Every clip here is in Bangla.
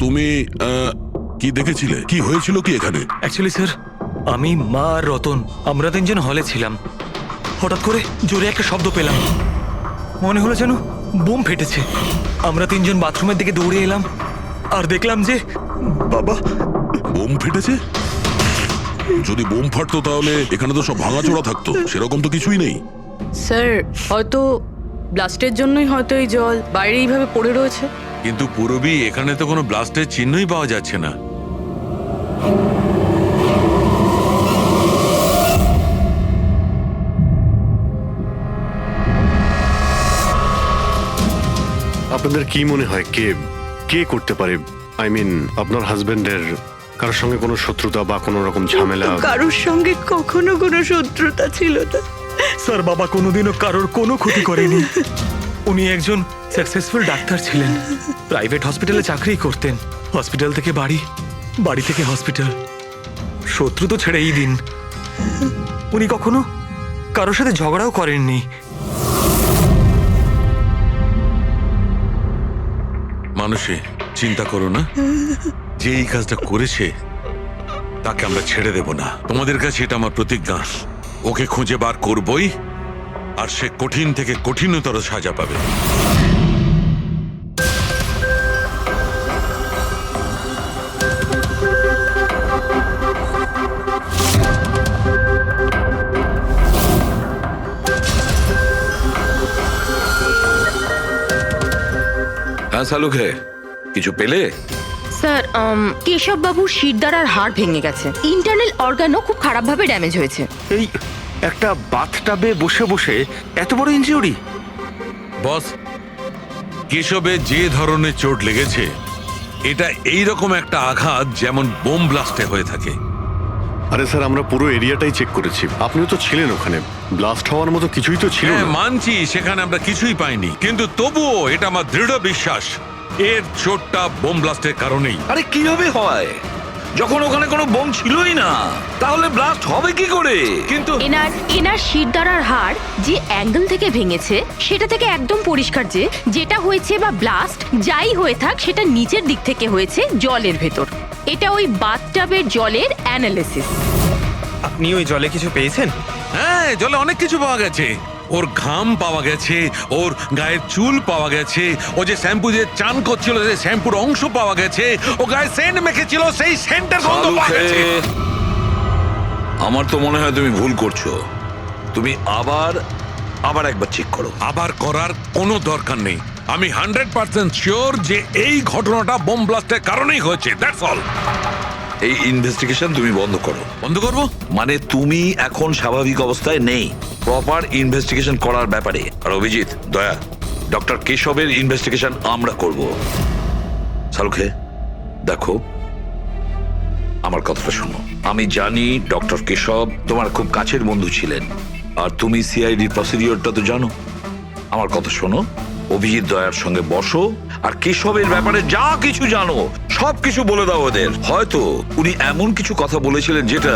তুমি কি দেখেছিলে? কি হয়েছিল কি এখানে? অ্যাকচুয়ালি স্যার, আমি, মা আর রতন আমরা তিনজন হলে ছিলাম। হঠাৎ করে জোরে একটা শব্দ পেলাম, মনে হলো যেন বোম ফেটেছে। আমরা তিনজন বাথরুমের দিকে দৌড়ে এলাম আর দেখলাম যে বাবা। বোম ফেটেছে? যদি বোম ফাটতো তাহলে এখানে তো সব ভাঙাচোরা থাকতো, সেরকম তো কিছুই নেই। স্যার, হয়তো ব্লাস্টের জন্যই হয়তো এই জল বাইরে এইভাবে পড়ে রয়েছে। কিন্তু পূরবী, এখানে তো কোনো ব্লাস্টের চিহ্নই পাওয়া যাচ্ছে না। আপনাদের কি মনে হয় কে কে করতে পারে? আই মিন, আপনার হাজবেন্ডের কারোর সঙ্গে কোনো শত্রুতা বা কোনো রকম ঝামেলা? কারোর সঙ্গে কখনো কোনো শত্রুতা ছিল না। স্যার, বাবা কোনোদিনও কারোর কোনো ক্ষতি করেনি। উনি একজন সাকসেসফুল ডাক্তার ছিলেন, প্রাইভেট হসপিটালে চাকরি করতেন। হসপিটাল থেকে বাড়ি, বাড়ি থেকে হসপিটাল। শত্রু তো ছেড়েই দিন, উনি কখনো কারোর সাথে ঝগড়াও করেননি। মানুষে চিন্তা করো না, যে এই কাজটা করেছে তাকে আমরা ছেড়ে দেব না। তোমাদের কাছে এটা আমার প্রতিজ্ঞা। ওকে খুঁজে বার করবই, আর সে কঠিন থেকে কঠিনতর সাজা পাবে। হ্যাঁ শালুকে, কিছু পেলে? স্যার, কেশব বাবুর শিরদাঁড় আর হাড় ভেঙে গেছে। ইন্টারনাল অর্গানও খুব খারাপভাবে ড্যামেজ হয়েছে। এই একটা বাথটাবে বসে বসে এত বড় ইনজিউরি? বস, কেশবে যে ধরনের চোট লেগেছে, এটা এইরকম একটা আঘাত যেমন বোম ব্লাস্টে হয়ে থাকে। আরে স্যার, আমরা পুরো এরিয়াটাই চেক করেছি, আপনিও তো ছিলেন ওখানে। ব্লাস্ট হওয়ার মতো কিছুই তো ছিল হ্যাঁ না। মানছি, সেখানে আমরা কিছুই পাইনি, কিন্তু তবুও এটা আমার দৃঢ় বিশ্বাস এর চোটটা বোম ব্লাস্টের কারণেই। আরে কিভাবে হয় যখন ওখানে কোনো বোম ছিলই না? তাহলে ব্লাস্ট হবে কি করে? কিন্তু এনার শিরদাঁড় আর হাড় যে অ্যাঙ্গেল থেকে ভেঙেছে সেটা থেকে একদম পরিষ্কার যে যেটা হয়েছে বা ব্লাস্ট যাই হয়ে থাক, সেটা নিচের দিক থেকে হয়েছে, জলের ভেতর। এটা ওই বাথটাবের জলের অ্যানালিসিস। আপনি ওই জলে কিছু পেয়েছেন? হ্যাঁ, জলে অনেক কিছু পাওয়া গেছে। ওর ঘাম পাওয়া গেছে, ওর গায়ের চুল পাওয়া গেছে, ও যে শ্যাম্পু দিয়ে চান করছিল সেই শ্যাম্পুর অংশ পাওয়া গেছে, ও গায়ে সেন্ট মেখেছিল সেই সেন্টের গন্ধ পাওয়া গেছে। আমার তো মনে হয় তুমি ভুল করছো। তুমি আবার একবার চেক করো। আবার করার কোনো দরকার নেই। আমি 100% শিওর যে এই ঘটনাটা বোম ব্লাস্টের কারণেই হয়েছে। That's all. এই ইনভেস্টিগেশন তুমি বন্ধ করো। বন্ধ করবো? মানে তুমি এখন স্বাভাবিক অবস্থায় নেই প্রপার ইনভেস্টিগেশন করার ব্যাপারে। আর অভিজিৎ, দয়া, ডক্টর কেশবের ইনভেস্টিগেশন আমরা করব। শালুকে দেখো, আমার কথাটা শোনো। আমি জানি ডক্টর কেশব তোমার খুব কাছের বন্ধু ছিলেন, আর তুমি সিআইডির প্রসিডিওরটা তো জানো। আমার কথা শোনো, অভিজিৎ দয়ার সঙ্গে বসো, আর কেশবের ব্যাপারে যা কিছু জানো সব কিছু বলে দাও ওদের। হয়তো উনি এমন কিছু কথা বলেছিলেন যেটা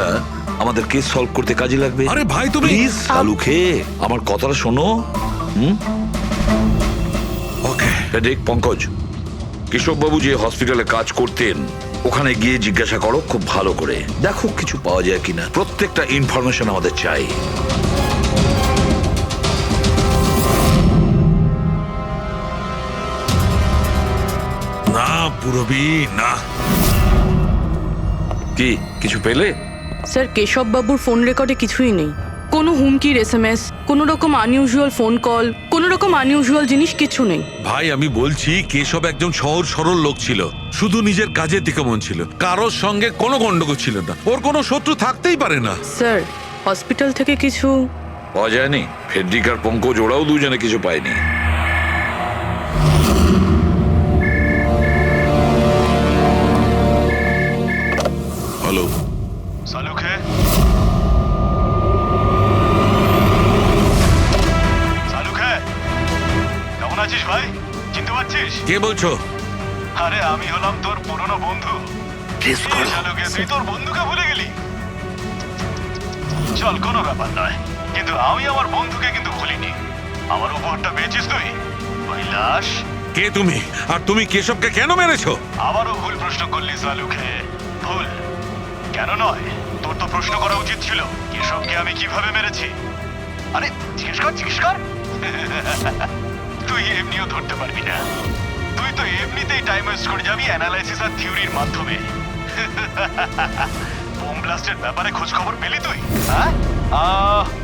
আমাদের কেস সলভ করতে কাজে লাগবে। আরে ভাই, তুমি প্লিজ শালুকে আমার কথাটা শোনো। ওকে। দেখ পঙ্কজ, কেশববাবু যে হসপিটালে কাজ করতেন ওখানে গিয়ে জিজ্ঞাসা করো খুব ভালো করে, দেখো কিছু পাওয়া যায় কিনা। প্রত্যেকটা ইনফরমেশন আমাদের চাই। না পূরবী, না। কি কিছু পেলে? স্যার, কেশব বাবুর ফোন রেকর্ডে কিছুই নেই। কোনো হুমকির SMS, কোনো রকম আনইউজুয়াল ফোন কল, কোনো রকম আনইউজুয়াল জিনিস কিছু নেই। ভাই, আমি বলছি কেশব একজন সহজ সরল লোক ছিল, শুধু নিজের কাজের দিকে মন ছিল, কারোর সঙ্গে কোনো গন্ডগোল ছিল না। ওর কোনো শত্রু থাকতেই পারে না। স্যার, হসপিটাল থেকে কিছু পাওয়া যায়নি? ফেডরিক আর পঙ্কজ ওরাও দুজনে কিছু পায়নি? হ্যালো, শালুকে, শালুকে, কেমন আছিস ভাই? চিনতে পারছিস? কে বলছো? আরে আমি হলাম তোর পুরনো বন্ধু। শালুকে, তুই তোর বন্ধুকে ভুলে গেলি? চল, কোনো ব্যাপার নয়, কিন্তু আমি আমার বন্ধুকে কিন্তু ভুলিনি। আমার উপহারটা পেয়েছিস তুই? ওই লাশ কে তুমি আর তুমি কেশবকে কেন মেরেছো? আবারও ভুল প্রশ্ন করলি সালুকে। ভুল কেন নয়, তোর তো প্রশ্ন করা উচিত ছিল কেশবকে আমি কিভাবে মেরেছি। আরে জিজ্ঞেস কর, জিজ্ঞেস কর। তুই এমনিও ধরতে পারবি না, তুই তো এমনিতেই টাইম ওয়েস্ট করে যাবি অ্যানালাইসিস আর থিওরির মাধ্যমে। বোম ব্লাস্টের ব্যাপারে খোঁজ খবর পেলি তুই? হ্যাঁ,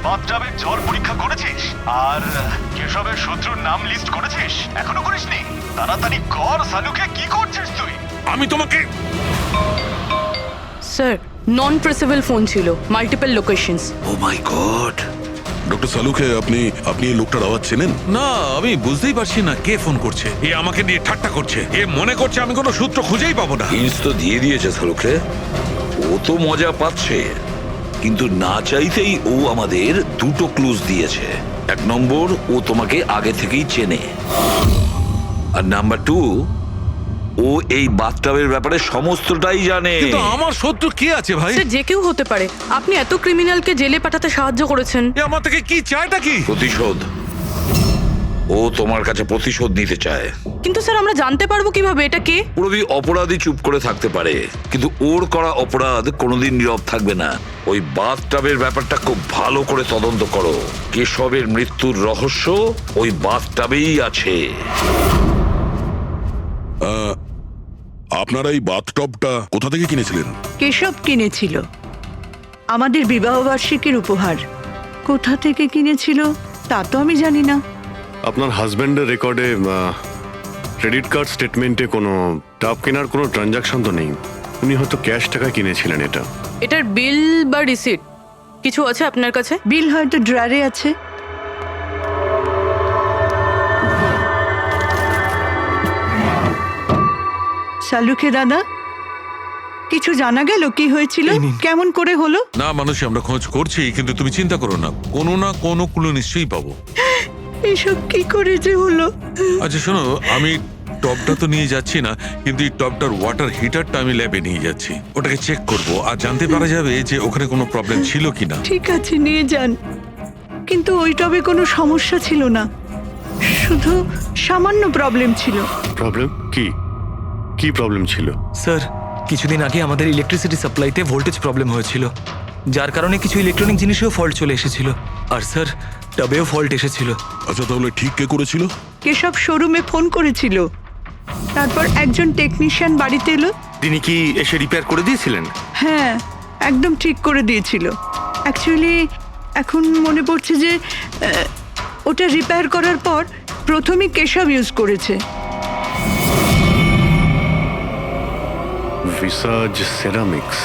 বাথটাবের জ্বর পরীক্ষা করেছিস? আর কেশবের শত্রুর নাম লিস্ট করেছিস? এখনো করিসনি? তাড়াতাড়ি কর সালুকে, কি করছিস তুই? আমি তোমাকে স্যার নন প্রেসেবল ফোন ছিল, মাল্টিপল লোকেশনস। ও মাই গড। ডক্টর সালুকে, আপনি এই লোকটার আওয়াজ চেনেন? না, আমি বুঝতেই পারছি না কে ফোন করছে। এ আমাকে নিয়ে ঠাট্টা করছে, এ মনে করছে আমি কোনো সূত্র খুঁজেই পাবো না। হিন্টস তো দিয়ে দিয়েছে সালুকে, ও তো মজা পাচ্ছে, কিন্তু না চাইতেই ও আমাদের দুটো ক্লুজ দিয়েছে। 1 নম্বর, ও তোমাকে আগে থেকেই চেনে, আর নাম্বার 2, ও এই বাথটাবের ব্যাপারে সমস্তটাই জানে। কিন্তু আমার শত্রু কে আছে ভাই? স্যার যে কেউ হতে পারে, আপনি এত ক্রিমিনালকে জেলে পাঠাতে সাহায্য করেছেন। এ আমার থেকে কি চায়টা কি? প্রতিশোধ। ও তোমার কাছে প্রতিশোধ নিতে চায়। কিন্তু স্যার আমরা জানতে পারবো কিভাবে এটা কে? পুরোপুরি অপরাধী চুপ করে থাকতে পারে, কিন্তু ওর করা অপরাধ কোনোদিন নীরব থাকবে না। ওই বাথটাবের ব্যাপারটা খুব ভালো করে তদন্ত করো। কেশবের মৃত্যুর রহস্য ওই বাথটাবেই আছে। আপনারা এই বাথটবটা কোথা থেকে কিনেছিলেন? কেশব কিনেছিল, আমাদের বিবাহবার্ষিকীর উপহার। কোথা থেকে কিনেছিল তা তো আমি জানি না। আপনার হাজব্যান্ডের রেকর্ডে ক্রেডিট কার্ড স্টেটমেন্টে কোনো টাব কেনার কোনো ট্রানজাকশন তো নেই। উনি হয়তো ক্যাশ টাকায় কিনেছিলেন এটা। এটার বিল বা রিসিট কিছু আছে আপনার কাছে? বিল হয়তো ড্রয়ারে আছে। সালুকে দাদা, কিছু জানা গেল কি হয়েছিল, এই নিন। কেমন করে হলো? না মানুষ, আমরা খোঁজ করছি, কিন্তু তুমি চিন্তা করো না, কোনো না কোনো ক্লু নিশ্চয়ই পাবো। এসব কি করে যে হলো? আচ্ছা শোনো, আমি টপটা তো নিয়ে যাচ্ছি না, কিন্তু এই টপটার ওয়াটার হিটারটা আমি ল্যাবে নিয়ে যাচ্ছি। ওটাকে চেক করব আর জানতে পারা যাবে যে ওখানে কোনো প্রবলেম ছিল কিনা। ঠিক আছে, নিয়ে যান, কিন্তু ওই টবে কোনো সমস্যা ছিল না, শুধু সামান্য প্রবলেম ছিল। প্রবলেম কি? কি প্রবলেম ছিল? স্যার কিছুদিন আগে আমাদের ইলেকট্রিসিটি সাপ্লাইতে ভোল্টেজ প্রবলেম হয়েছিল, যার কারণে কিছু ইলেকট্রনিক জিনিসেও ফল্ট চলে এসেছিল। আর স্যার টবেও ফল্ট এসেছিল। আচ্ছা, তাহলে ঠিক কে করেছিল? কেশব শোরুমে ফোন করেছিল, তারপর একজন টেকনিশিয়ান বাড়িতে এলো। তিনি কি এসে রিপেয়ার করে দিয়েছিলেন? হ্যাঁ, একদম ঠিক করে দিয়েছিল। অ্যাকচুয়ালি এখন মনে পড়ছে যে ওটা রিপেয়ার করার পর প্রথমেই কেশব ইউজ করেছে। ভিসাজ সেরামিক্স।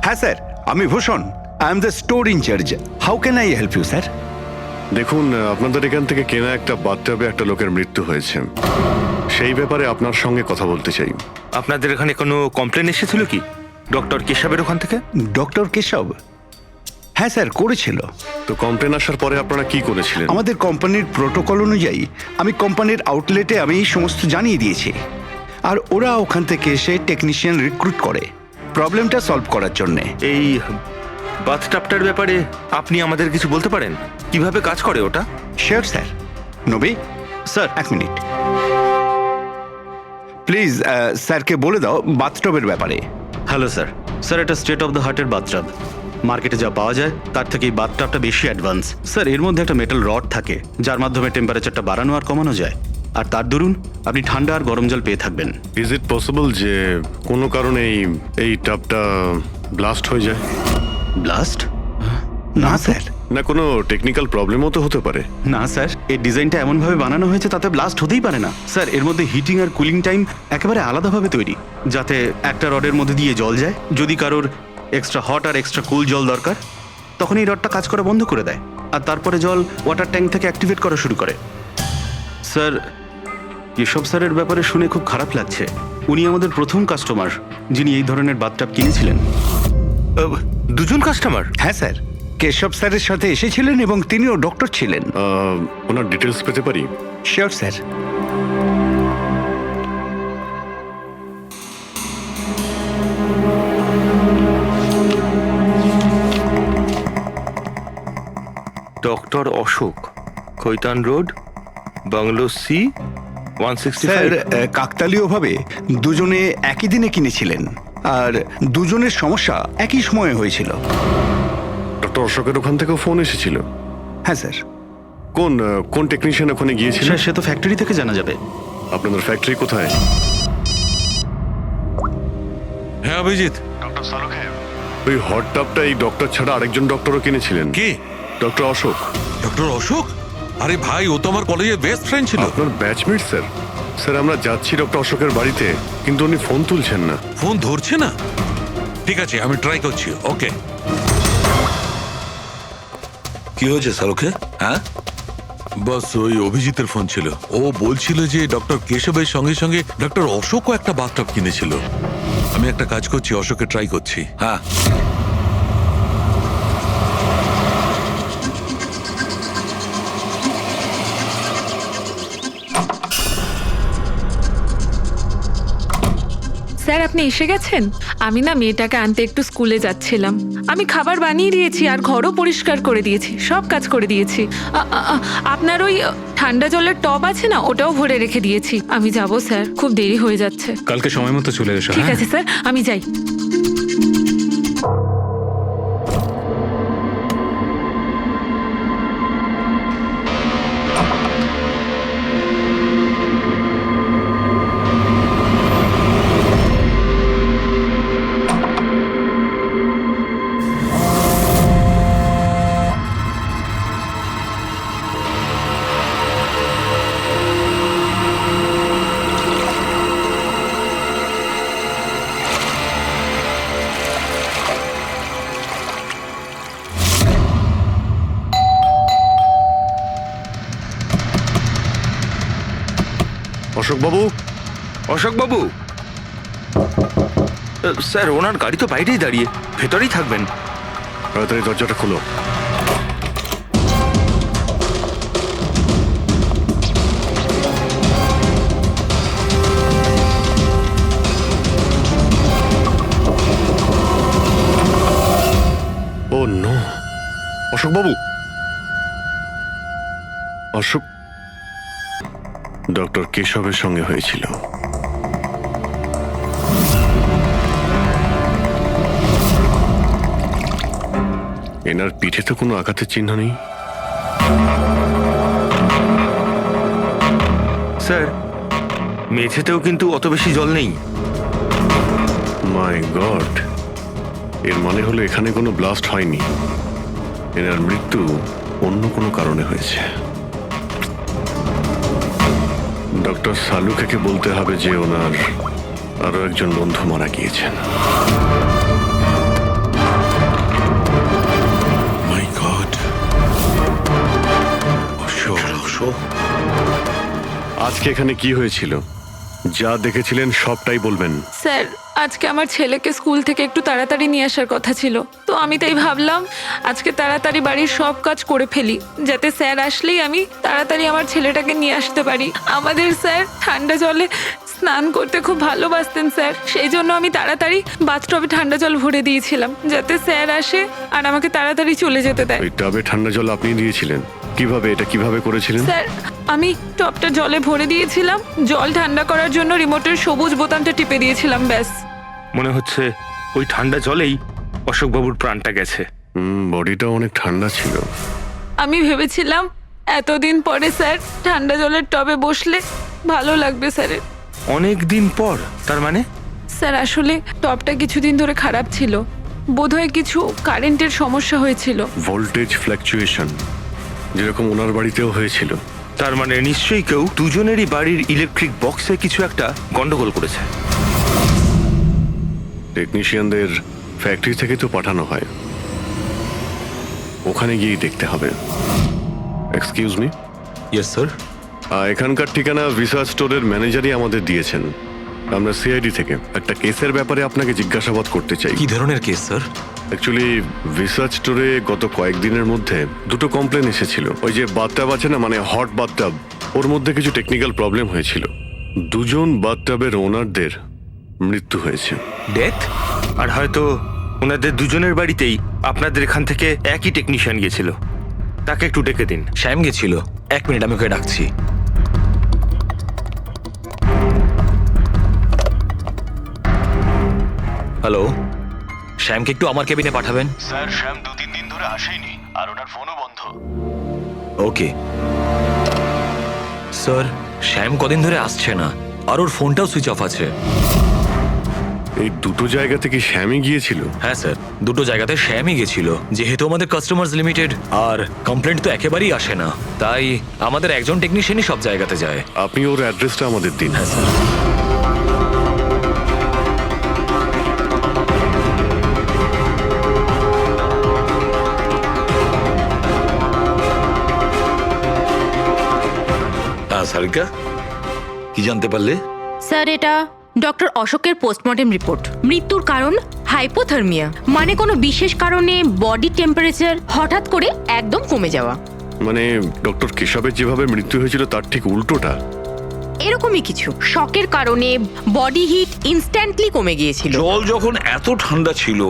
হ্যাঁ স্যার, আমি Bhushan, I am the store incharge. How can I help you sir? দেখুন, আপনাদের এখান থেকে কেনা একটা বাথটাবে একটা লোকের মৃত্যু হয়েছে, সেই ব্যাপারে আপনার সঙ্গে কথা বলতে চাই। আপনাদের এখানে কোনো কমপ্লেন এসেছিল কি ডক্টর কেশবের ওখান থেকে? ডক্টর কেশব? হ্যাঁ স্যার, করেছিল। তো কমপ্লেন আসার পরে আপনারা কি করেছিলেন? আমাদের কোম্পানির প্রোটোকল অনুযায়ী আমি কোম্পানির আউটলেটে আমি সমস্ত জানিয়ে দিয়েছি, আর ওরা ওখান থেকে এসে টেকনিশিয়ান রিক্রুট করে প্রবলেমটা সলভ করার জন্যে। এই বাথটাবটার ব্যাপারে আপনি আমাদের কিছু বলতে পারেন? কিভাবে কাজ করে ওটা? Sure sir. নবী স্যার, 1 মিনিট প্লিজ। স্যারকে বলে দাও বাথটবের ব্যাপারে। Hello sir. স্যার, এটা স্টেট অফ দ্য হার্টের বাথটাব। মার্কেটে যা পাওয়া যায় তার থেকে এই বাথটাবটা বেশি অ্যাডভান্স। স্যার, এর মধ্যে একটা মেটাল রড থাকে যার মাধ্যমে টেম্পারেচারটা বাড়ানো আর কমানো যায়, আর তার দরুন আপনি ঠান্ডা আর গরম জল পেয়ে থাকবেন। ইজ ইট পসিবল যে কোনো কারণে এই টাবটা ব্লাস্ট হয়ে যায়? ব্লাস্ট? না স্যার। না, কোনো টেকনিক্যাল প্রবলেমও তো হতে পারে। না স্যার, এই ডিজাইনটা এমনভাবে বানানো হয়েছে তাতে ব্লাস্ট হতেই পারে না। স্যার, এর মধ্যে হিটিং আর কুলিং টাইম একেবারে আলাদাভাবে তৈরি, যাতে একটা রডের মধ্যে দিয়ে জল যায়। যদি কারোর এক্সট্রা হট আর এক্সট্রা কুল জল দরকার, তখন এই রডটা কাজ করা বন্ধ করে দেয়, আর তারপরে জল ওয়াটার ট্যাঙ্ক থেকে অ্যাক্টিভেট করা শুরু করে। স্যার, কেশব স্যারের ব্যাপারে শুনে খুব খারাপ লাগছে। উনি আমাদের প্রথম কাস্টমার যিনি এই ধরনের বাথটাব কিনেছিলেন। দুজন কাস্টমার? হ্যাঁ স্যার, কেশব স্যারের সাথে এসেছিলেন এবং তিনিও ডক্টর ছিলেন। ওনার ডিটেলস পেতে পারি? Sure sir. Doctor Ashok, Kaitan road, bungalow C, sir 165 কাকতালীয়ভাবে দুজনে একই দিনে কিনেছিলেন আর দুজনের সমস্যা একই সময়ে হয়েছিল। ডক্টর অশোকের ওখান থেকেও ফোন এসেছিল? হ্যাঁ স্যার। কোন টেকনিশিয়ান ওখানে গিয়েছিল? স্যার সে তো ফ্যাক্টরি থেকে জানা যাবে। আপনাদের ফ্যাক্টরি কোথায়? হ্যাঁ অভিজিৎ, ডক্টর সালুখে, ওই হট টাবটা এই ডক্টর ছাড়া আরেকজন ডক্টরও কিনেছিলেন। কে? ডক্টর অশোক। ডক্টর অশোক? আরে ভাই, ও তো আমার কলেজের বেস্ট ফ্রেন্ড ছিল। আপনার ব্যাচমেট স্যার। স্যার আমরা যাচ্ছি ডক্টর অশোকের বাড়িতে, কিন্তু উনি ফোন তুলছেন না। ফোন ধরছে না? ঠিক আছে, আমি ট্রাই করছি। ওকে। কি হয়েছে সালুখে? হ্যাঁ, বাস ওই অভিজিতের ফোন ছিল। ও বলছিল যে ডক্টর কেশবের সঙ্গে সঙ্গে ডক্টর অশোকও একটা বাথটব কিনেছিল। আমি একটা কাজ করছি, অশোকে ট্রাই করছি। হ্যাঁ। স্যার আপনি এসে গেছেন? আমি না মেয়েটাকে আনতে একটু স্কুলে যাচ্ছিলাম। আমি খাবার বানিয়ে দিয়েছি আর ঘরও পরিষ্কার করে দিয়েছি, সব কাজ করে দিয়েছি। আপনার ওই ঠান্ডা জলের টব আছে না, ওটাও ভরে রেখে দিয়েছি। আমি যাব স্যার, খুব দেরি হয়ে যাচ্ছে। কালকে সময় মতো চলে এসো। ঠিক আছে স্যার, আমি যাই। অশোকবাবু। অশোকবাবু, স্যার ওনার গাড়ি তো বাইরেই দাঁড়িয়ে, ভেতরেই থাকবেন। তাড়াতাড়ি দরজাটা খুলো। ও নো, অশোকবাবু। অশোক ডক্টর কেশবের সঙ্গে হয়েছিল। এনার পিঠে তো কোনো আঘাতের চিহ্ন নেই। স্যার মেঝেতেও কিন্তু অত বেশি জল নেই। মাই গড, এর মানে হলো এখানে কোনো ব্লাস্ট হয়নি। এনার মৃত্যু অন্য কোনো কারণে হয়েছে। ডক্টর সালুখেকে বলতে হবে যে ওনার আরো একজন বন্ধু মারা গিয়েছেন। মাই গড। অশোক। আজকে এখানে কি হয়েছিল? যা দেখেছিলেন সবটাই বলবেন। স্যার আজকে আমার ছেলেকে স্কুল থেকে একটু তাড়াতাড়ি নিয়ে আসার কথা ছিল, তো আমি তাই ভাবলাম আজকে তাড়াতাড়ি বাড়ির সব কাজ করে ফেলি, যাতে স্যার আসলেই আমি তাড়াতাড়ি আমার ছেলেটাকে নিয়ে আসতে পারি। আমাদের স্যার ঠান্ডা জলে স্নান করতে খুব ভালোবাসতেন স্যার, সেই জন্য আমি তাড়াতাড়ি বাথটবে ঠান্ডা জল ভরে দিয়েছিলাম, যাতে স্যার আসে আর আমাকে তাড়াতাড়ি চলে যেতে দেয়। ওই টবে ঠান্ডা জল আপনি দিয়েছিলেন? কিভাবে করেছিলেন? স্যার আমি টবটা জলে ভরে দিয়েছিলাম, জল ঠান্ডা করার জন্য রিমোটের সবুজ বোতামটা টিপে দিয়েছিলাম, ব্যাস। মনে হচ্ছে ওই ঠান্ডা জলেই অশোকবাবুর প্রাণটা গেছে। বডিটা অনেক ঠান্ডা ছিল। আমি ভেবেছিলাম এতদিন পরে স্যার ঠান্ডা জলের টবে বসলে ভালো লাগবে স্যারের। অনেক দিন পর? তার মানে? স্যার আসলে টবটা কিছুদিন ধরে খারাপ ছিল, বোধহয় কিছু কারেন্টের সমস্যা হয়েছিল। ভোল্টেজ ফ্ল্যাকচুয়েশন, যেরকম ওনার বাড়িতেও হয়েছিল। তার মানে নিশ্চয়ই কেউ দুজনেরই বাড়ির ইলেকট্রিক বক্সে কিছু একটা গন্ডগোল করেছে। টেকনিশিয়ানদের ফ্যাক্টরি থেকে তো পাঠানো হয়, ওখানে গিয়ে দেখতে হবে। Excuse me. Yes sir. এখানকার ঠিকানা ভিসা স্টোরের ম্যানেজারই আমাদের দিয়েছেন। আমরা সিআইডি থেকে একটা কেসের ব্যাপারে আপনাকে জিজ্ঞাসাবাদ করতে চাই। কি ধরনের কেস স্যার? অ্যাকচুয়ালি ভিসা স্টোরে গত কয়েকদিনের মধ্যে দুটো কমপ্লেন এসেছিল। ওই যে বাথটাব আছে না, মানে হট বাথটাব, ওর মধ্যে কিছু টেকনিক্যাল প্রবলেম হয়েছিল। দুজন বাথটাবের ওনারদের মৃত্যু হয়েছে। ডেথ? আর হয়তো ওনাদের দুজনের বাড়িতেই আপনাদের এখান থেকে একই টেকনিশিয়ান গেছিল। তাকে একটু ডেকে দিন। শ্যাম গেছিল। 1 মিনিট, আমি ওকে ডাকছি। হ্যালো, শ্যামকে একটু আমার কেবিনে পাঠাবেন। স্যার শ্যাম 2-3 দিন ধরে আসেনি আর ওনার ফোনও বন্ধ। ওকে স্যার, শ্যাম কদিন ধরে আসছে না আর ওর ফোনটাও সুইচ অফ আছে। এই দুটো জায়গাতে কি শ্যামই গিয়েছিল? হ্যাঁ স্যার, দুটো জায়গাতে শ্যামই গেছিল। যেহেতু আমাদের কাস্টমার্স লিমিটেড আর কমপ্লেন্ট তো একেবারেই আসে না, তাই আমাদের একজন টেকনিশিয়ানই সব জায়গাতে যায়। আপনি ওর অ্যাড্রেসটা আমাদের দিন। হ্যাঁ স্যার। হ্যাঁ সারিকা, কি জানতে পারলে? স্যার, এটা ডক্টর অশোকের পোস্টমর্টেম রিপোর্ট। মৃত্যুর কারণ হাইপোথার্মিয়া, মানে কোনো বিশেষ কারণে বডি টেম্পারেচার হঠাৎ করে একদম কমে যাওয়া। মানে ডক্টর কেশবের যেভাবে মৃত্যু হয়েছিল তার ঠিক উল্টোটা। এরকমই কিছু। শকের কারণে বডি হিট ইনস্ট্যান্টলি কমে গিয়েছিল। জল যখন এত ঠান্ডা ছিল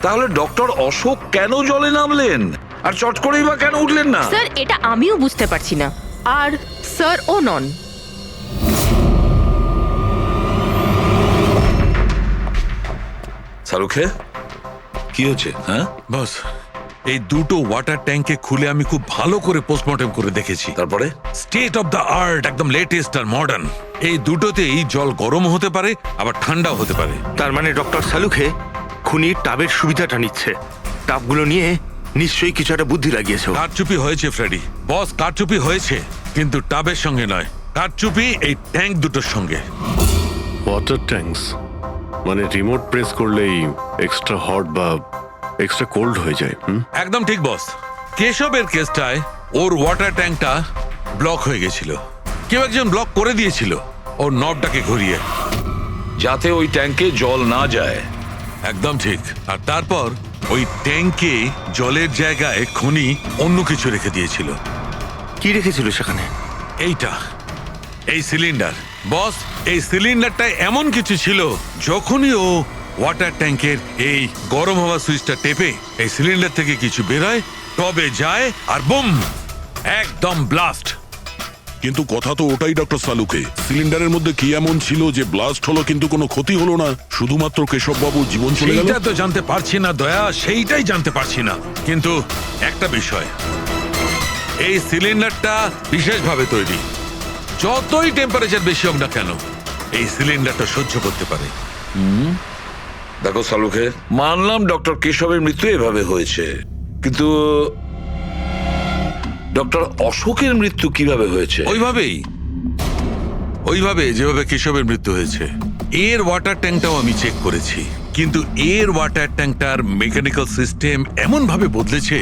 তাহলে ডক্টর অশোক কেন জলে নামলেন আর চট করেই বা কেন উঠলেন না? স্যার, এটা আমিও বুঝতে পারছি না। আর স্যার ও নন। শাহরুখে কি হচ্ছে? হ্যাঁ বস, এই দুটো ওয়াটার ট্যাঙ্কে খুলে আমি খুব ভালো করে পোস্টমর্টেম করে দেখেছি। তারপরে স্টেট অফ দ্য আর্ট, একদম লেটেস্ট আর মডার্ন। এই দুটোতেই জল গরম হতে পারে আবার ঠান্ডাও হতে পারে। তার মানে ডক্টর সালুখে খুনির টাবের সুবিধাটা নিচ্ছে। টাবগুলো নিয়ে নিশ্চয়ই কিছু একটা বুদ্ধি লাগিয়েছে। কারচুপি হয়েছে ফ্রেডি বস, কারচুপি হয়েছে, কিন্তু টাবের সঙ্গে নয়। কারচুপি এই ট্যাঙ্ক দুটোর সঙ্গে। ওয়াটার ট্যাঙ্কস মানে রিমোট প্রেস করলেই এক্সট্রা হট বা এক্সট্রা কোল্ড হয়ে যায়। একদম ঠিক বস। কেশবের কেসটায় ওর ওয়াটার ট্যাঙ্কটা ব্লক হয়ে গেছিল। কেউ একজন ব্লক করে দিয়েছিল ওর নবটাকে ঘুরিয়ে, যাতে ওই ট্যাঙ্কে জল না যায়। একদম ঠিক। আর তারপর ওই ট্যাঙ্কে জলের জায়গায় খনি অন্য কিছু রেখে দিয়েছিল। কি রেখেছিল সেখানে? এইটা, এই সিলিন্ডার। বস, এই সিলিন্ডারটা এমন কিছু ছিল, যখনই ও ওয়াটার ট্যাঙ্কের এই গরম হওয়া সুইচটা টেপে এই সিলিন্ডার থেকে কিছু বেরোয়, টবে যায় আর বুম, একদম ব্লাস্ট। কিন্তু কথা তো ওটাই ডক্টর সালুকে, সিলিন্ডারের মধ্যে কি এমন ছিল যে ব্লাস্ট হলো কিন্তু কোনো ক্ষতি হলো না, শুধুমাত্র কেশব বাবুর জীবন চলে গেল? সেইটা তো জানতে পারছি না দয়া, সেইটাই জানতে পারছি না। কিন্তু একটা বিষয়, এই সিলিন্ডারটা বিশেষভাবে তৈরি। যতই টেম্পারেচার বেশি হোক না কেন, এই সিলিন্ডারটা সহ্য করতে পারে। দেখো সালুখে, মানলাম ডক্টর কেশবের মৃত্যু এভাবে হয়েছে, কিন্তু ডক্টর অশোকের মৃত্যু কিভাবে হয়েছে? ওইভাবে যেভাবে কেশবের মৃত্যু হয়েছে। এর ওয়াটার ট্যাঙ্কটাও আমি চেক করেছি, কিন্তু এর ওয়াটার ট্যাঙ্কটার মেকানিক্যাল সিস্টেম এমন ভাবে বদলেছে,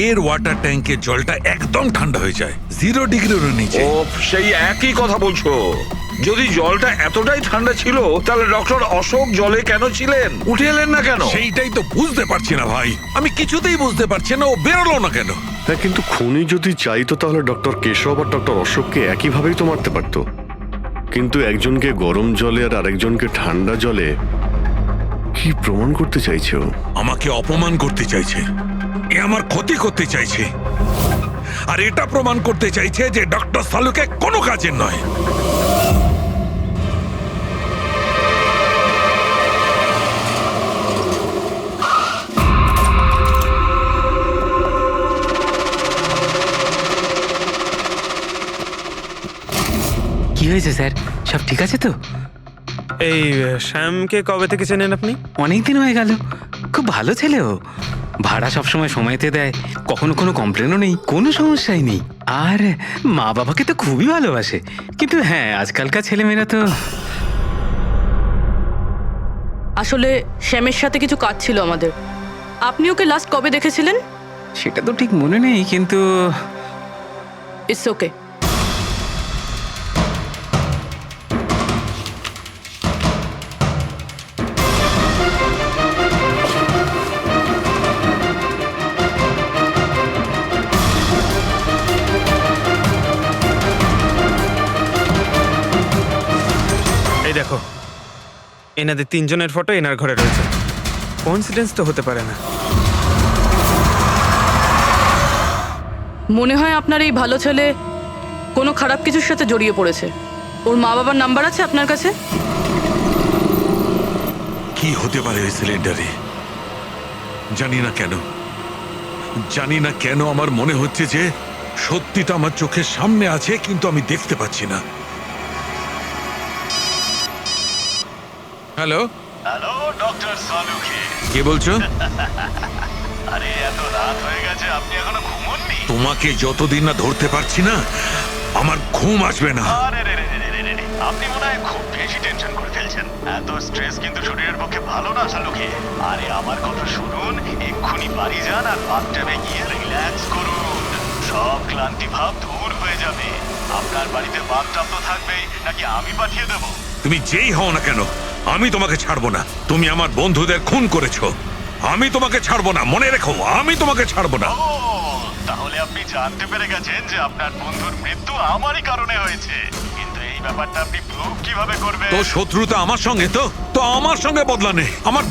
এর ওয়াটার ট্যাঙ্কের জলটা একদম ঠান্ডা হয়ে যায় 0 ডিগ্রিরও নিচে। ও, সেই একই কথা বলছো। যদি জলটা এতটাই ঠান্ডা ছিল তাহলে ডক্টর অশোক জলে কেন ছিলেন? উঠে এলেন না কেন? সেইটাই তো বুঝতে পারছি না ভাই, আমি কিছুতেই বুঝতে পারছি না ও বেরোলো না কেন। হ্যাঁ, কিন্তু খুনি যদি চাইতো তাহলে ডক্টর কেশব আর ডক্টর অশোককে একইভাবেই তো মারতে পারতো। কিন্তু একজনকে গরম জলে আর আরেকজনকে ঠান্ডা জলে কি প্রমাণ করতে চাইছে ও? আমাকে অপমান করতে চাইছে, এ আমার ক্ষতি করতে চাইছে, আর এটা প্রমাণ করতে চাইছে যে ডক্টর সালুকে কোনো কাজের নয়। কি হয়েছে স্যার, সব ঠিক আছে তো? এই শ্যামকে কবে থেকে চেনেন আপনি? অনেক দিন হয়ে গেল, খুব ভালো ছেলে ও। ভাড়া সবসময় সময়তে দেয়, কখনো কোনো কমপ্লেনও নেই, কোনো সমস্যাই নেই। আর মা বাবাকে তো খুবই ভালোবাসে। কিন্তু হ্যাঁ, আজকালকার ছেলেমেয়েরা তো। আসলে শ্যামের সাথে কিছু কাজ ছিল আমাদের। আপনি ওকে লাস্ট কবে দেখেছিলেন? সেটা তো ঠিক মনে নেই, কিন্তু ইটস ওকে। এই দেখো, এনাদের 3 জনের ফটো এনার ঘরে রয়েছে। কোইন্সিডেন্স তো হতে পারে না। মনে হয় আপনার এই ভালো ছেলে কোনো খারাপ কিছুর সাথে জড়িয়ে পড়েছে। ওর মা বাবার নাম্বার আছে আপনার কাছে? কি হতে পারে ওই সিলিন্ডারে? জানি না কেন আমার মনে হচ্ছে যে সত্যিটা আমার চোখের সামনে আছে, কিন্তু আমি দেখতে পাচ্ছি না। Hello, hello doctor Salukhe. কে বলছো? আরে এত রাত হয়ে গেছে, আপনি এখনো ঘুমোননি? তোমাকে যতদিন না ধরতে পারছি না, আমার ঘুম আসবে না। আরে রে রে রে রে রে রে, আপনি মনে হয় খুব বেশি টেনশন করে ফেলছেন। এত স্ট্রেস কিন্তু শরীরের পক্ষে ভালো না সালুখে। আরে আমার কথা শুনুন, এক্ষুনি বাড়ি যান আর বাথটাবে গিয়ে রিল্যাক্স করুন। সব ক্লান্তি ভাব দূর হয়ে যাবে। আপনার বাড়িতে বাথটাব তো থাকবেই, নাকি আমি পাঠিয়ে দেবো? তুমি যেই হও না কেন, আমি তোমাকে ছাড়বো না। তুমি আমার বন্ধুদের খুন করেছো, আমি তোমাকে ছাড়বো না। মনে রেখো, আমি তোমাকে ছাড়বো না। ও, তাহলে আপনি জানতে পেরে গেছেন যে আপনার বন্ধুর মৃত্যু আমারই কারণে হয়েছে। কিন্তু এই ব্যাপারটা আপনি প্রুভ কিভাবে করবেন? তো শত্রুতা আমার সঙ্গে, তো আমার সঙ্গে বদলা নে। আমার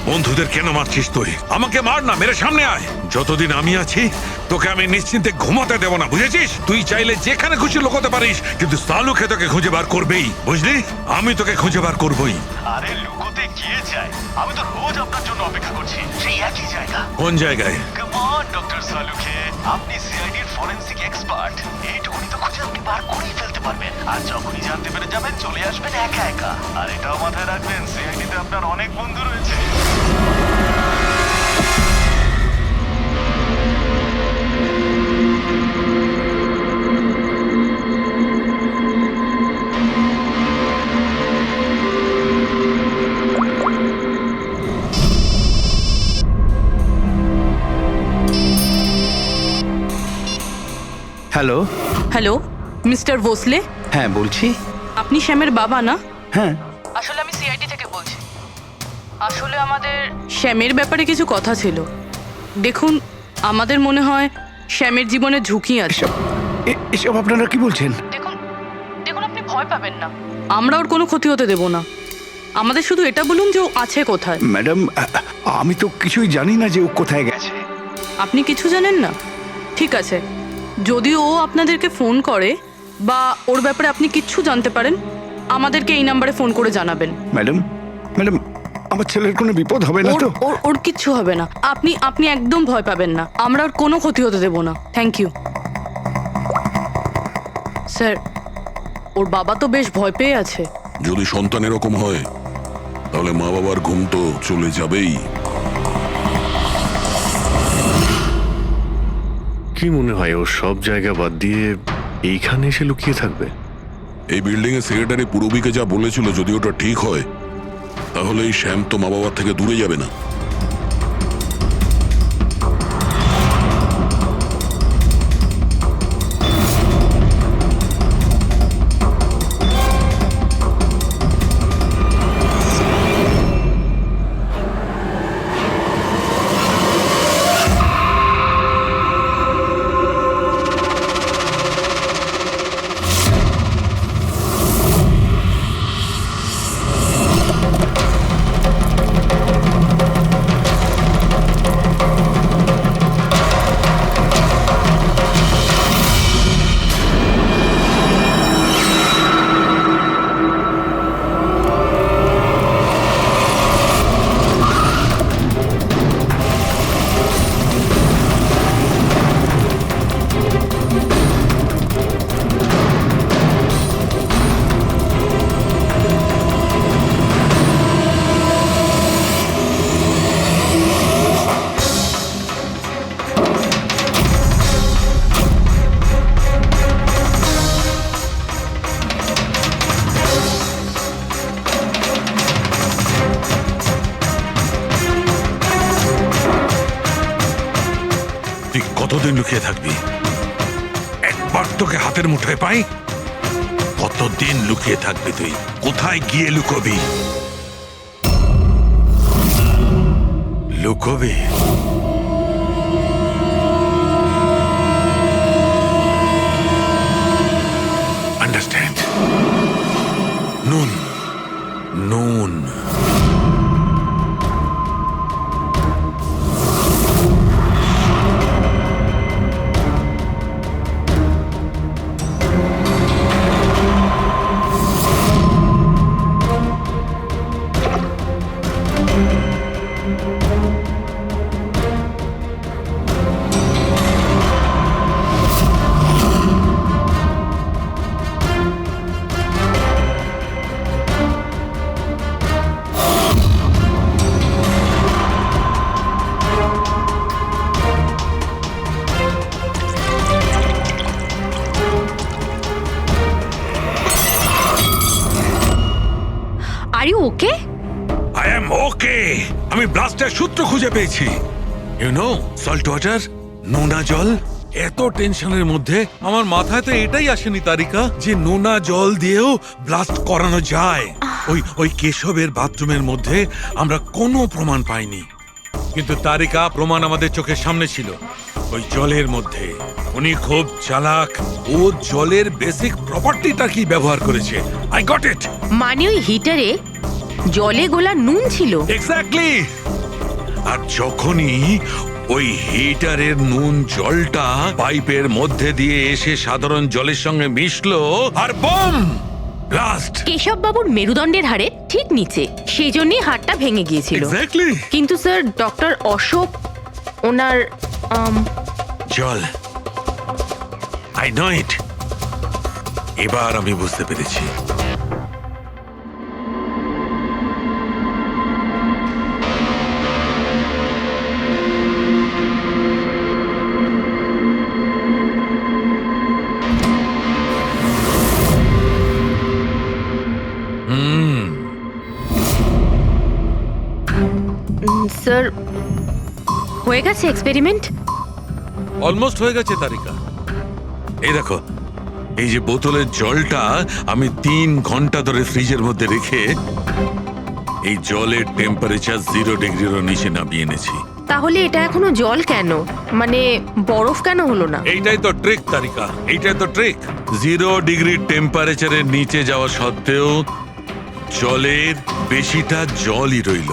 বন্ধুদের কেন মারছিস তুই? আমাকে মার না, মেরে সামনে আয়। যতদিন আমি আছি তোকে আমি নিশ্চিন্তে ঘুমাতে দেব না, বুঝেছিস? তুই চাইলে যেখানে খুশি লুকোতে পারিস, কিন্তু সালুখে তোকে খুঁজে বার করবেই, বুঝলি? আমি তোকে খুঁজে বার করবই। আরে লুকোতে গিয়ে যায়, আমি তো রোজ আপনার জন্য অপেক্ষা করছি, সেই একই জায়গা। কোন জায়গায়? কাম অন ডক্টর সালুখে, আপনি সিআইডির ফরেনসিক এক্সপার্ট। এইটুকুনি তো খুঁজে আপনি বার করেই ফেলতে পারবেন। আর যখনই জানতে পেরে যাবেন, চলে আসবেন একা একা। আর এটাও মাথায় রাখবেন, সিআইডিতে আপনার অনেক বন্ধু রয়েছে। হ্যালো। Hello, mister Bhosle? হ্যাঁ বলছি। আপনি শ্যামের বাবা না? হ্যাঁ। আসলে আমি সিআইডি থেকে বলছি। আসলে আমাদের শ্যামের ব্যাপারে কিছু কথা ছিল। দেখুন, আমাদের মনে হয় শ্যামের জীবনে ঝুঁকি আছে। এসব আপনারা কি বলছেন? দেখুন আপনি ভয় পাবেন না, আমরা ওর কোনো ক্ষতি হতে দেব না। আমাদের শুধু এটা বলুন যে ও আছে কোথায়। ম্যাডাম, আমি তো কিছুই জানি না যে ও কোথায় গেছে। আপনি কিছু জানেন না? ঠিক আছে, যদি ও আপনাদেরকে ফোন করে বা ওর ব্যাপারে আপনি কিচ্ছু জানতে পারেন, আমাদেরকে এই নাম্বারে ফোন করে জানাবেন। ম্যাডাম, আমার ছেলের কোনো বিপদ হবে না তো? ওর কিচ্ছু হবে না। আপনি একদম ভয় পাবেন না, আমরা ওর কোনো ক্ষতি হতে দেব না। Thank you sir. ওর বাবা তো বেশ ভয় পেয়ে আছে। যদি সন্তান এরকম হয়, তাহলে মা বাবার ঘুম তো চলে যাবেই। কি মনে হয় ও সব জায়গা বাদ দিয়ে এইখানে এসে লুকিয়ে থাকবে? এই বিল্ডিং এর সেক্রেটারি পূরবীকে যা বলেছিল, যদি ওটা ঠিক হয়, তাহলে এই শ্যাম তো মা বাবার থেকে দূরে যাবে না। কতদিন লুকিয়ে থাকবি? একবার তোকে হাতের মুঠোয় পাই, কতদিন লুকিয়ে থাকবি তুই? কোথায় গিয়ে লুকোবি? আন্ডারস্ট্যান্ড? নুন নুন are you okay? I am okay. আমি ব্লাস্টের সূত্র খুঁজে পেয়েছি। ইউ নো সল্ট ওয়াটার, নোনা জল। এত টেনশনের মধ্যে আমার মাথায় তো এটাই আসেনি তারিকা যে নোনা জল দিয়েও ব্লাস্ট করানো যায়। ওই কেশবের বাথরুমের মধ্যে আমরা কোনো প্রমাণ পাইনি, কিন্তু তারিকা প্রমাণ আমাদের চোখের সামনে ছিল। ওই জলের মধ্যে উনি খুব চালাক, ও জলের বেসিক প্রপার্টিটা কি ব্যবহার করেছে। I got it. মানে ওই হিটারে জলে গোলা নুন ছিল? এক্স্যাক্টলি। আর যখনই ওই হিটারের নুন জলটা পাইপের মধ্যে দিয়ে এসে সাধারণ জলের সঙ্গে মিশলো আর বম ব্লাস্ট। কেশব বাবুর মেরুদণ্ডের হাড়ে ঠিক নিচে, সেই জন্যই হাড়টা ভেঙে গিয়েছিল। এক্স্যাক্টলি। কিন্তু স্যার ডক্টর অশোক ওনার জল, আই নো ইট। এবার আমি বুঝতে পেরেছি। স্যার হয়ে গেছে এক্সপেরিমেন্ট? অলমোস্ট হয়ে গেছে তারিকা। এই দেখো, এই যে বোতলের জলটা আমি 3 ঘন্টা ধরে ফ্রিজের মধ্যে রেখে এই জলের টেম্পারেচার 0 ডিগ্রিরও নিচে নামিয়ে এনেছি। তাহলে এটা এখনো জল কেন, মানে বরফ কেন হলো না? এইটাই তো ট্রিক তারিকা, এইটাই তো ট্রিক। 0 ডিগ্রি টেম্পারেচারের নিচে যাওয়া সত্ত্বেও জলের বেশিটা জলই রইল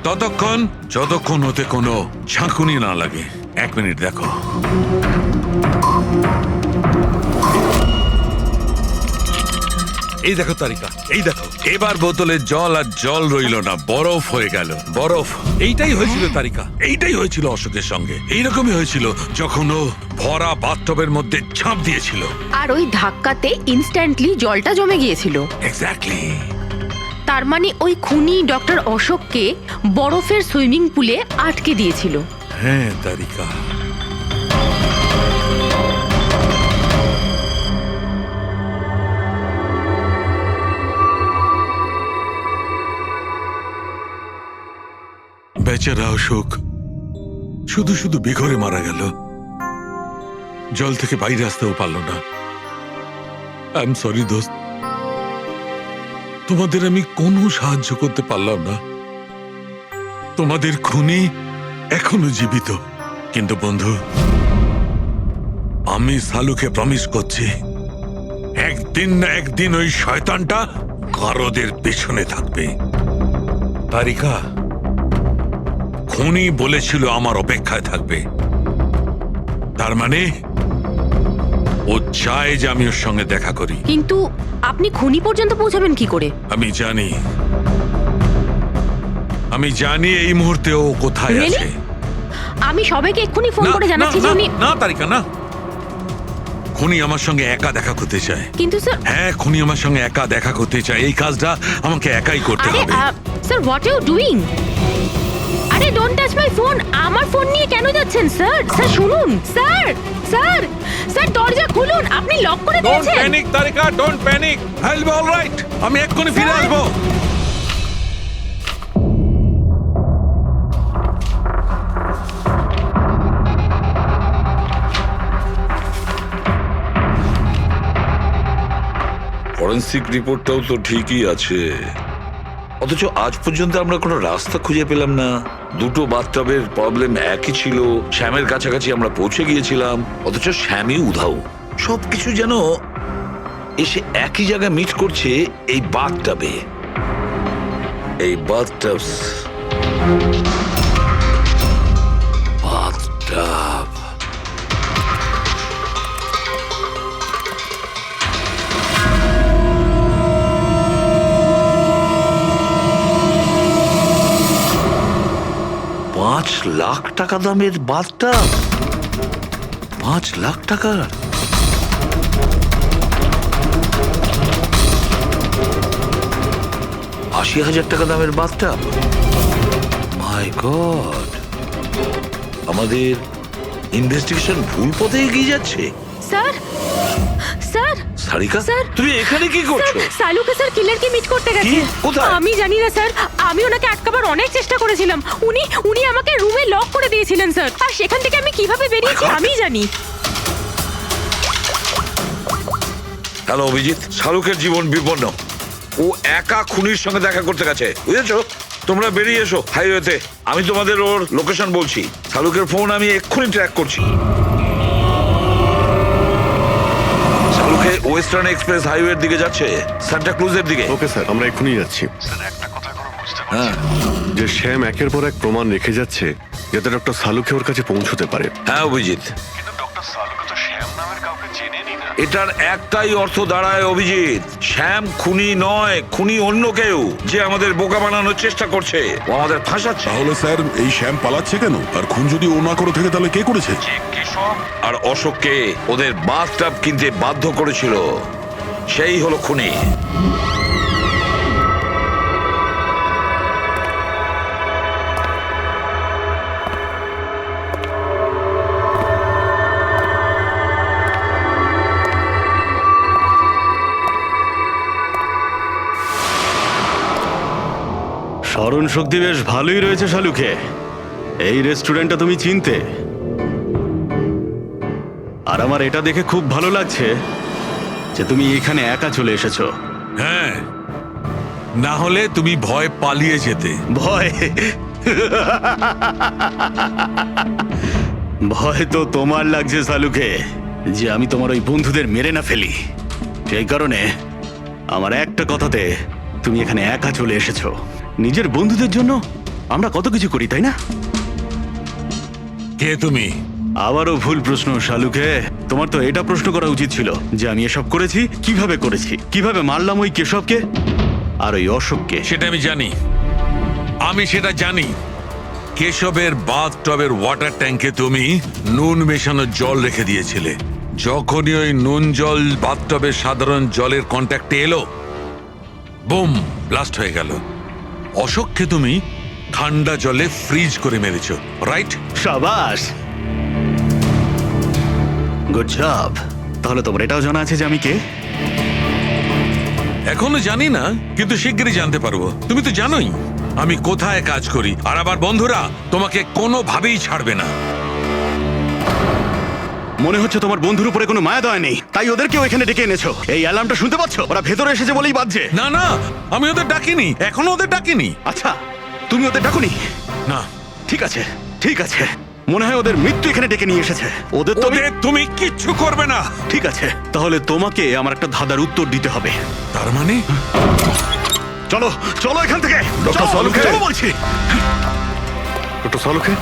ততক্ষণ যতক্ষণ ওতে কোনো ঝাঁকুনি না লাগে। 1 মিনিট দেখো। এই দেখো তারিকা, এই দেখো, এবার বোতলে জল আর জল রইল না, বরফ হয়ে গেল। বরফ। এইটাই হয়েছিল তারিকা, এইটাই হয়েছিল অশোকের সঙ্গে। এইরকমই হয়েছিল যখন ও ভরা বাথটবের মধ্যে ঝাঁপ দিয়েছিল। আর ওই ধাক্কাতে ইনস্ট্যান্টলি জলটা জমে গিয়েছিল। এক্স্যাক্টলি। তার মানে ওই খুনি ডক্টর অশোককে বরফের সুইমিং পুলে আটকে দিয়েছিল। হ্যাঁ তারিকা। বেচারা অশোক শুধু শুধু বেঘরে মারা গেল, জল থেকে বাইরে আসতেও পারল না। আই এম সরি দোস্ত, তোমাদের আমি কোনো সাহায্য করতে পারলাম না। তোমাদের খুনি এখনো জীবিত। কিন্তু বন্ধু, আমি সালুকে প্রমিস করছি, একদিন না একদিন ওই শয়তানটা কারোদের পেছনে থাকবে। তারিকা, খুনি বলেছিল আমার অপেক্ষায় থাকবে, তার মানে ও চায় যে আমি ওর সঙ্গে দেখা করি। কিন্তু আপনি খুনি পর্যন্ত পৌঁছাবেন কি করে? আমি জানি এই মুহূর্তে ও কোথায় Really? আছে। আমি সবাইকে এক্ষুনি ফোন করে জানাচ্ছি যে উনি... না তারিকা, না। খুনি আমার সঙ্গে একা দেখা করতে চায়। কিন্তু স্যার... হ্যাঁ, খুনি আমার সঙ্গে একা দেখা করতে চায়। এই কাজটা আমাকে একাই করতে আরে হবে। Sir, what you doing? আরে ডোন্ট টাচ মাই ফোন। আমার ফোন নিয়ে কেন যাচ্ছেন স্যার? স্যার শুনুন, স্যার স্যার স্যার দরজা খুলুন। আপনি লক করে ডোন্ট দিয়েছেন। Panic Tarika, don't panic. I will be alright. আমি এক্ষুনি ফিরে আসবো। ফরেন্সিক রিপোর্টটাও তো ঠিকই আছে, অথচ আজ পর্যন্ত আমরা কোনো রাস্তা খুঁজে পেলাম না। দুটো বাথটবের প্রবলেম একই ছিল, শ্যামের কাছাকাছি আমরা পৌঁছে গিয়েছিলাম, অথচ শ্যামই উধাও। সবকিছু যেন এসে একই জায়গায় মিট করছে এই বাথটবে। এই বাথটব বাথটব লাখ টাকা দামের বাথটাব? 5 লাখ টাকার? $80,000 দামের বাথটাব? মাই গড, আমাদের ইনভেস্টিগেশন ভুল পথে এগিয়ে যাচ্ছে। স্যার স্যার সারিকা, স্যার, তুমি এখানে কি করছো? স্যার, সালুকে স্যার কিলারকে মিট করতে গেছে। কি? কোথায়? আমি জানি না স্যার, আমি ওনাকে আটকাবার অনেক চেষ্টা করেছিলাম। উনি আমাকে রুমে লক করে দিয়েছিলেন স্যার, আর সেখান থেকে আমি কিভাবে বেরিয়েছি আমি জানি। হ্যালো অভিজিৎ, শাহরুখের জীবন বিপন্ন। ও একা খুনির সঙ্গে দেখা করতে গেছে, বুঝেছো? তোমরা বেরিয়ে এসো হাইওয়েতে, আমি তোমাদের ওর লোকেশন বলছি। শাহরুখের ফোন আমি এক্ষুনি ট্র্যাক করছি। শাহরুখে ওয়েস্টার্ন এক্সপ্রেস হাইওয়ের দিকে যাচ্ছে, সান্টা ক্রুজের দিকে। ওকে স্যার, আমরা এক্ষুনি যাচ্ছি। হ্যাঁ, যে শ্যাম একের পর এক প্রমাণ রেখে যাচ্ছে যাতে ডক্টর সালুকে ওর কাছে পৌঁছতে পারে। হ্যাঁ অভিজিৎ, এটার একটাই অর্থ দাঁড়ায় অভিজিৎ, শ্যাম খুনি নয়, খুনি অন্য কেউ, যে আমাদের বোকা বানানোর চেষ্টা করছে, ও আমাদের ফাঁসাচ্ছে। তাহলে স্যার এই শ্যাম পালাচ্ছে কেন? আর খুন যদি ও না করে থাকে তাহলে কে করেছে? আর অশোককে ওদের বাথটাব কিনতে বাধ্য করেছিল, সেই হলো খুনি। স্মরণ শক্তি বেশ ভালোই রয়েছে শালুকে। এই রেস্টুরেন্টটা তুমি চিনতে, আর আমার এটা দেখে খুব ভালো লাগছে যে তুমি এখানে একা চলে এসেছো। হ্যাঁ, না হলে তুমি ভয় পালিয়ে যেতে। ভয়? ভয় তো তোমার লাগছে শালুকে, যে আমি তোমার ওই বন্ধুদের মেরে না ফেলি। সেই কারণে আমার একটা কথাতে তুমি এখানে একা চলে এসেছো। নিজের বন্ধুদের জন্য আমরা কত কিছু করি, তাই না? কে তুমি? আবারও ভুল প্রশ্ন শালুকে। তোমার তো এটা প্রশ্ন করা উচিত ছিল যে আমি এসব করেছি, কিভাবে মারলাম ওই কেশবকে আর ওই অশোককে। সেটা আমি জানি, আমি সেটা জানি। কেশবের বাথটবের ওয়াটার ট্যাঙ্কে তুমি নুন মেশানো জল রেখে দিয়েছিলে। যখনই ওই নুন জল বাথটবের সাধারণ জলের কন্ট্যাক্টে এলো, বুম, ব্লাস্ট হয়ে গেল। অশোককে তুমি ঠান্ডা জলে ফ্রিজ করে মেরেছো, রাইট? শাবাশ, গুড জব। তাহলে তোমার এটাও জানা আছে যে আমি কে? এখনো জানি না, কিন্তু শিগগিরই জানতে পারবো। তুমি তো জানোই আমি কোথায় কাজ করি, আর আবার বন্ধুরা তোমাকে কোনোভাবেই ছাড়বে না। মনে হচ্ছে তোমার বন্ধুর উপরে কোনো মায়া দয়া নেই, তাই ওদেরকেও এখানে ডেকে এনেছো। এই অ্যালার্মটা শুনতে পাচ্ছ? ওরা ভেতরে এসেছে বলেই বাজছে। না না, আমি ওদের ডাকিনি, এখনো ওদের ডাকিনি। আচ্ছা, তুমি ওদের ডাকুনি? না। ঠিক আছে, ঠিক আছে। মনে হয় ওদের মৃত্যু এখানে ডেকে নিয়ে এসেছে। ওদের তো তুমি কিচ্ছু করবে না। ঠিক আছে, তাহলে তোমাকে আমার একটা ধাঁধার উত্তর দিতে হবে। তার মানে? চলো চলো এখান থেকে, ডক্টর সালুকে, চলো বলছি। ডক্টর সালুকে,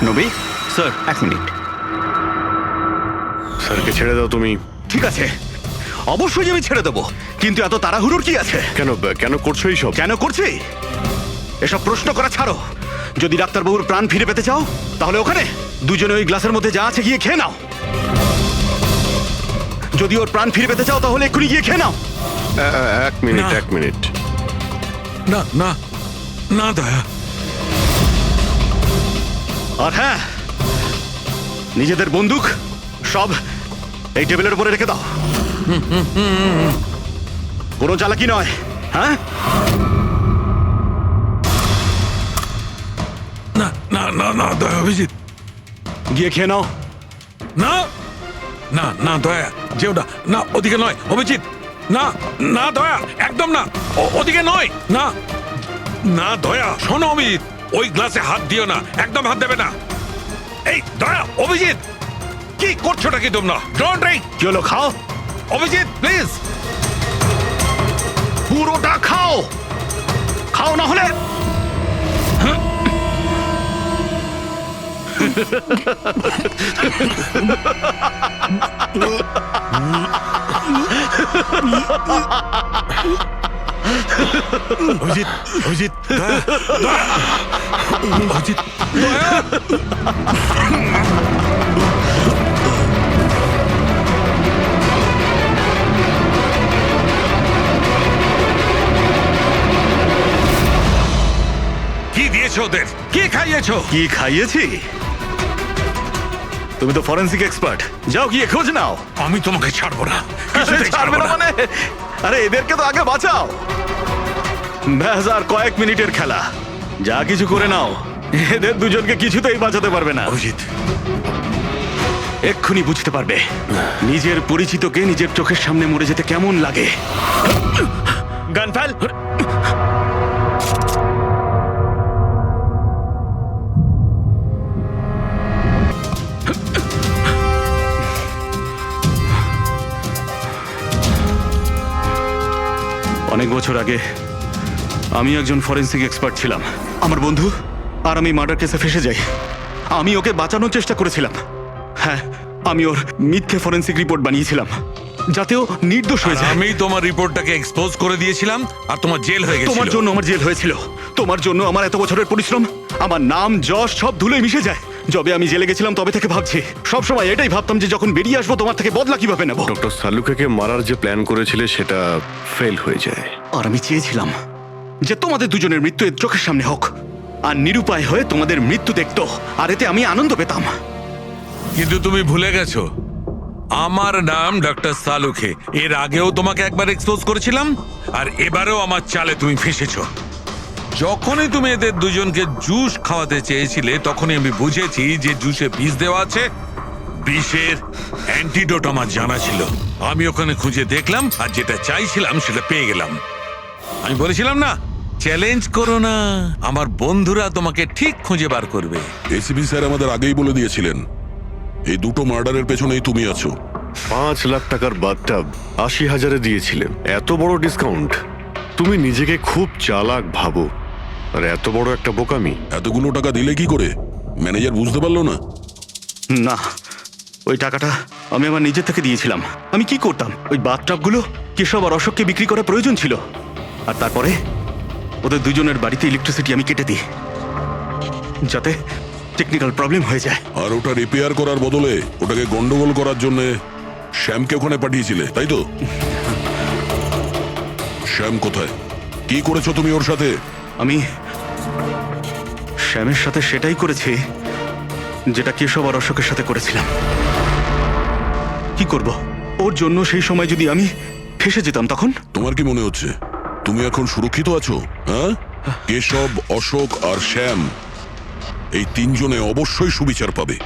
নবী স্যার, এক মিনিট। স্যারকে ছেড়ে দাও তুমি। ঠিক আছে, অবশ্যই আমি ছেড়ে দেবো, কিন্তু এত তাড়াহুড়োর কি আছে? কেন করছো এইসব? কেন করছি এসব প্রশ্ন করা ছাড়ো। যদি ডাক্তারবাবুর প্রাণ ফিরে পেতে চাও, তাহলে ওখানে দুজনে ওই গ্লাসের মধ্যে যা আছে গিয়ে খেয়ে নাও। যদি ওর প্রাণ ফিরে পেতে চাও, তাহলে এক্ষুনি গিয়ে খেয়ে নাও। এক মিনিট। না না না দয়া। আর হ্যাঁ, নিজেদের বন্দুক সব এই টেবিলের উপরে রেখে দাও। কোনো চালাকি নয়, হ্যাঁ? না না না না দয়া, অভিজিৎ গিয়ে খেয়ে নাও। না না না দয়া, যেও না, না ওদিকে নয় অভিজিৎ, না না দয়া, একদম না, ওদিকে নয়, না না দয়া। শোনো অভিজিৎ, ওই গ্লাসে হাত দিও না, একদম হাত দেবে না। এই দয়া, অভিজিৎ কি করছোটা কি তোমরা? Don't drink. কি হলো, খাও অভিজিৎ প্লিজ। পুরোটা খাও, খাও না হলে। অভিজিৎ অভিজিৎ দয়া, দয়া। অভিজিৎ দয়া। কি দিয়েছো ওদের? কি খাইয়েছো? কি খাইয়েছি? তুমি তো ফরেন্সিক এক্সপার্ট, যাও গিয়ে খোঁজ নাও। আমি তোমাকে ছাড়বো না। আরে ছাড়বে না মানে? আরে এদেরকে তো আগে বাঁচাও। ব্যাস আর কয়েক মিনিটের খেলা, যা কিছু করে নাও। এদের দুজনকে কিছুতেই বাঁচাতে পারবে না। অভিজিৎ, এক্ষুনি বুঝতে পারবে নিজের পরিচিতকে নিজের চোখের সামনে মরে যেতে কেমন লাগে। গান ফেল। অনেক বছর আগে আমি একজন ফরেন্সিক এক্সপার্ট ছিলাম। আমার বন্ধু আর আমি মার্ডার কেসে ফেসে যাই। আমি ওকে বাঁচানোর চেষ্টা করেছিলাম। হ্যাঁ, আমি ওর মিথ্যে ফরেন্সিক রিপোর্ট বানিয়েছিলাম যাতে ও নির্দোষ হয়ে যায়। আমি তোমার রিপোর্টটাকে এক্সপোজ করে দিয়েছিলাম আর তোমার জেল হয়ে গেছিল। তোমার জন্য আমার জেল হয়েছিল। তোমার জন্য আমার এত বছরের পরিশ্রম, আমার নাম যশ সব ধুলোয় মিশে যায়। যবে আমি জেলে গেছিলাম তবে থেকে ভাবছি, সবসময় এটাই ভাবতাম যে যখন বেরিয়ে আসবো তোমার থেকে বদলা কিভাবে নেব। ডক্টর সালুকেকে মারার যে প্ল্যান করেছিলে সেটা ফেল হয়ে যায়। আর আমি চেয়েছিলাম যে তোমাদের দুজনের মৃত্যু এর চোখের সামনে হোক, আর নিরুপায় হয়ে তোমাদের মৃত্যু দেখতো, আর এতে আমি আনন্দ পেতাম। কিন্তু তুমি ভুলে গেছো আমার নাম ডক্টর সালুখে। এর আগেও তোমাকে একবার এক্সপোজ করেছিলাম আর এবারেও আমার চালে তুমি ফেসেছো। যখনই তুমি এদের দুজনকে জুস খাওয়াতে চেয়েছিলে তখনই আমি বুঝেছি যে জুসে বিষ দেওয়া আছে। বিষের অ্যান্টিডোট আমার জানা ছিল। আমি ওখানে খুঁজে দেখলাম আর যেটা চাইছিলাম সেটা পেয়ে গেলাম। আমি বলেছিলাম না, চ্যালেঞ্জ করো না, আমার বন্ধুরা তোমাকে ঠিক খুঁজে বার করবে। এসিপি স্যার আমাদের আগেই বলে দিয়েছিলেন এই দুটো মার্ডারের পেছনেই তুমি আছো। 5 লাখ টাকার বাথটাব 80,000-এ দিয়েছিলেন। এত বড় ডিসকাউন্ট! তুমি নিজেকে খুব চালাক ভাবো, আর এত বড় একটা বোকামি। এতগুলো টাকা দিলে কি করে? ম্যানেজার বুঝতে পারলো না? না, ওই টাকাটা আমি আমার নিজের থেকে দিয়েছিলাম। আমি কি করতাম, ওই বাথটাবগুলো কেশব আর অশোককে বিক্রি করা প্রয়োজন ছিল। আর তারপরে ওদের দুজনের বাড়িতে ইলেকট্রিসিটি আমি কেটে দিই যাতে টেকনিক্যাল প্রবলেম হয়ে যায়। আর ওটা রিপেয়ার করার বদলে ওটাকে গন্ডগোল করার জন্য শ্যামকে ওখানে পাঠিয়েছিলে, তাই তো? শ্যাম কোথায়? কি করেছো তুমি ওর সাথে? আমি শ্যামের সাথে সেটাই করেছি যেটা কেশব আর অশোকের সাথে করেছিলাম। কি করব, ওর জন্য সেই সময় যদি আমি ফেসে যেতাম তখন? তোমার কি মনে হচ্ছে তুমি এখন সুরক্ষিত আছো? হ্যাঁ, কেশব, অশোক আর শ্যাম এই তিনজনে অবশ্যই সুবিচার পাবে।